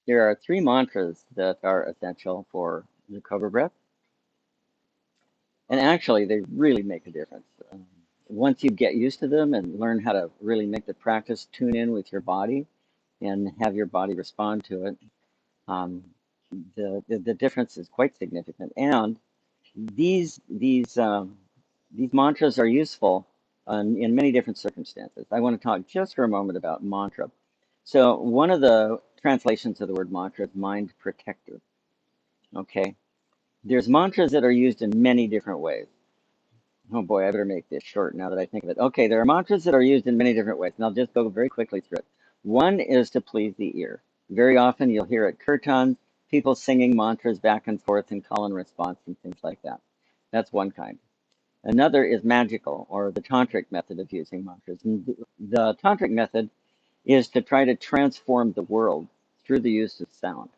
There are three mantras that are essential for the Cobra breath, and actually they really make a difference. Once you get used to them and learn how to really make the practice tune in with your body and have your body respond to it, um, the difference is quite significant. And these these um, these mantras are useful in many different circumstances. I want to talk just for a moment about mantra. So one of the translations of the word mantra is mind protector. Okay, there's mantras that are used in many different ways. Oh boy, I better make this short now that I think of it. Okay, there are mantras that are used in many different ways, and I'll just go very quickly through it. One is to please the ear. Very often you'll hear at kirtans people singing mantras back and forth in call and response and things like that. That's one kind. Another is magical, or the tantric method of using mantras. And the tantric method is to try to transform the world through the use of sound.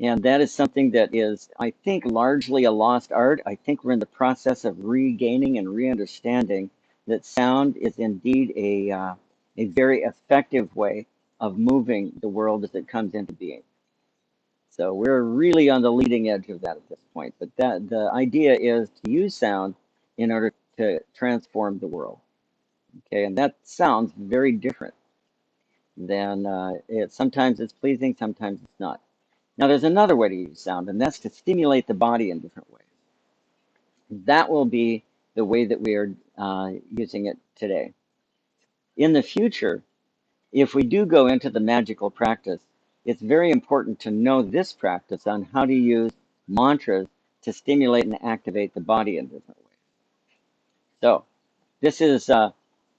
And that is something that is, I think, largely a lost art. I think we're in the process of regaining and re-understanding that sound is indeed a very effective way of moving the world as it comes into being. So we're really on the leading edge of that at this point. But that the idea is to use sound in order to transform the world. Okay, and that sounds very different than sometimes it's pleasing, sometimes it's not. Now, there's another way to use sound, and that's to stimulate the body in different ways. That will be the way that we are using it today. In the future, if we do go into the magical practice, it's very important to know this practice on how to use mantras to stimulate and activate the body in different ways. So, this is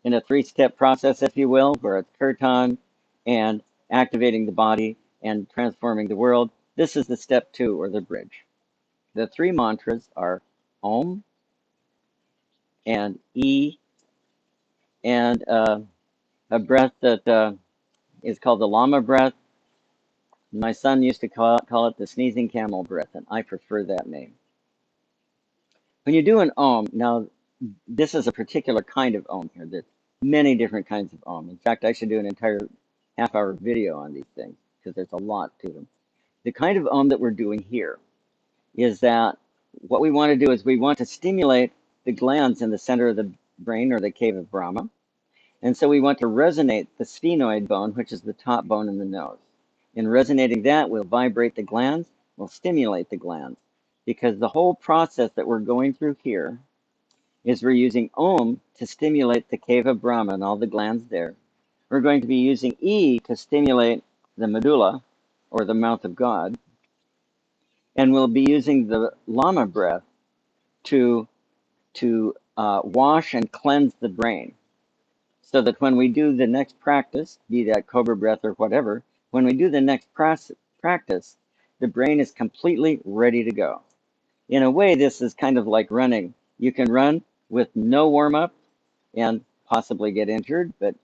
in a three-step process, if you will, where it's kirtan and activating the body and transforming the world. This is the step two, or the bridge. The three mantras are Om and E and a breath that is called the Llama breath. My son used to call it the sneezing camel breath, and I prefer that name. When you do an Om, now this is a particular kind of Om here. There's many different kinds of Om. In fact, I should do an entire half-hour video on these things because there's a lot to them. The kind of Om that we're doing here is that what we want to do is we want to stimulate the glands in the center of the brain, or the cave of Brahma. And so we want to resonate the sphenoid bone, which is the top bone in the nose. In resonating that, we'll vibrate the glands, we'll stimulate the glands. Because the whole process that we're going through here is we're using Om to stimulate the cave of Brahma and all the glands there. We're going to be using E to stimulate the medulla, or the mouth of God. And we'll be using the Llama breath to wash and cleanse the brain, so that when we do the next practice, be that Cobra breath or whatever, when we do the next practice, the brain is completely ready to go. In a way, this is kind of like running. You can run with no warm-up and possibly get injured, but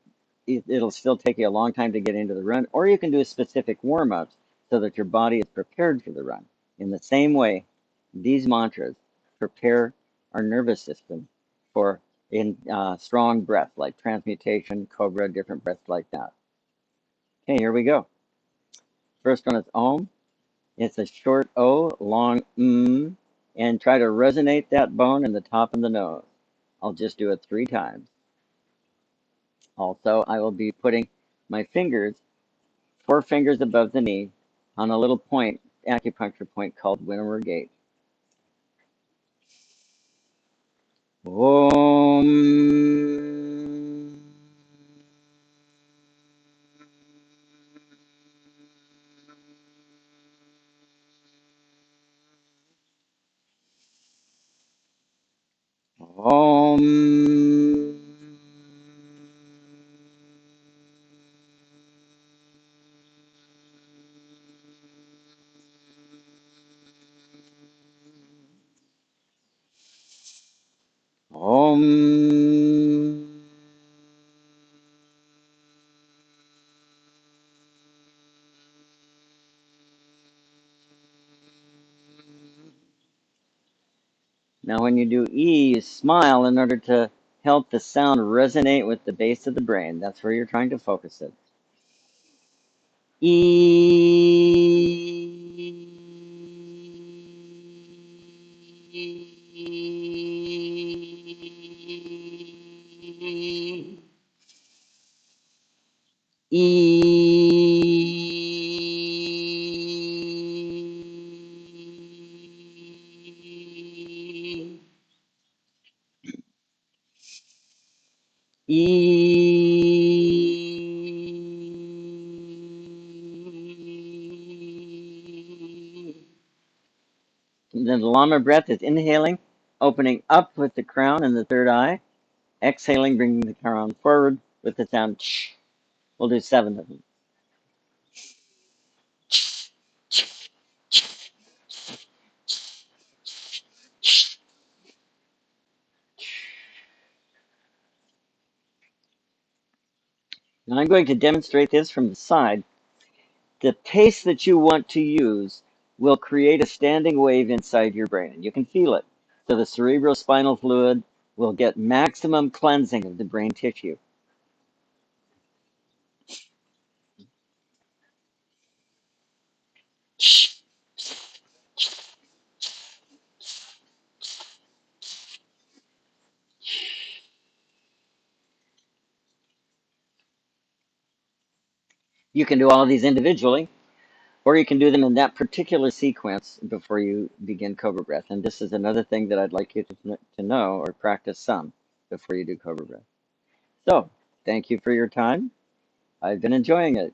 it'll still take you a long time to get into the run. Or you can do specific warm-ups so that your body is prepared for the run. In the same way, these mantras prepare our nervous system for strong breath, like transmutation, cobra, different breaths like that. Okay, here we go. First one is Om. It's a short O, long and try to resonate that bone in the top of the nose. I'll just do it 3 times. Also, I will be putting my fingers, 4 fingers above the knee, on a little point, acupuncture point called Winnower Gate. Om. Om. Om. Now, when you do E, you smile in order to help the sound resonate with the base of the brain. That's where you're trying to focus it. E. E. E. And then the Llama breath is inhaling, opening up with the crown and the third eye. Exhaling, bringing the crown forward with the sound ch. We'll do 7 of them. Now I'm going to demonstrate this from the side. The pace that you want to use will create a standing wave inside your brain, and you can feel it. So the cerebrospinal fluid will get maximum cleansing of the brain tissue. You can do all of these individually, or you can do them in that particular sequence before you begin Cobra Breath. And this is another thing that I'd like you to know or practice some before you do Cobra Breath. So, thank you for your time. I've been enjoying it.